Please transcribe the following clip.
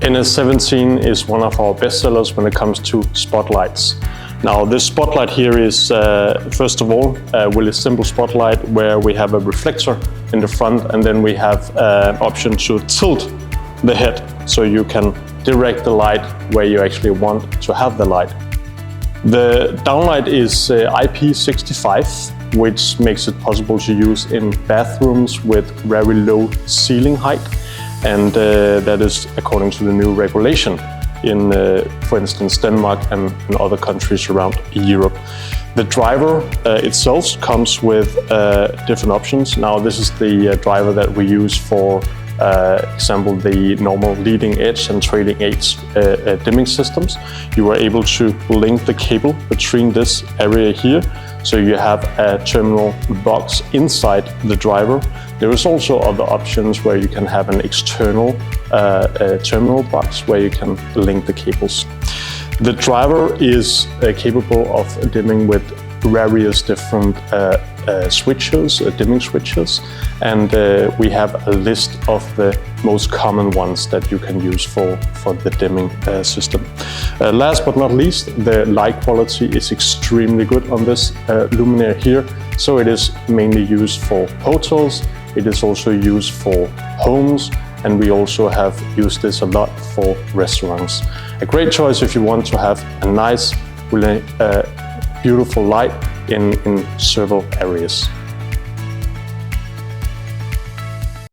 NS17 is one of our best sellers when it comes to spotlights. Now this spotlight here is first of all a really simple spotlight where we have a reflector in the front, and then we have an option to tilt the head so you can direct the light where you actually want to have the light. The downlight is IP65, which makes it possible to use in bathrooms with very low ceiling height, and that is according to the new regulation in, for instance, Denmark and in other countries around Europe. The driver itself comes with different options. Now this is the driver that we use for example, the normal leading edge and trailing edge dimming systems. You are able to link the cable between this area here, so you have a terminal box inside the driver. There is also other options where you can have an external terminal box where you can link the cables. The driver is capable of dimming with various different switches, dimming switches, and we have a list of the most common ones that you can use for the dimming system. Last but not least, the light quality is extremely good on this luminaire here. So it is mainly used for hotels, it is also used for homes, and we also have used this a lot for restaurants. A great choice if you want to have a nice, really beautiful light in several areas.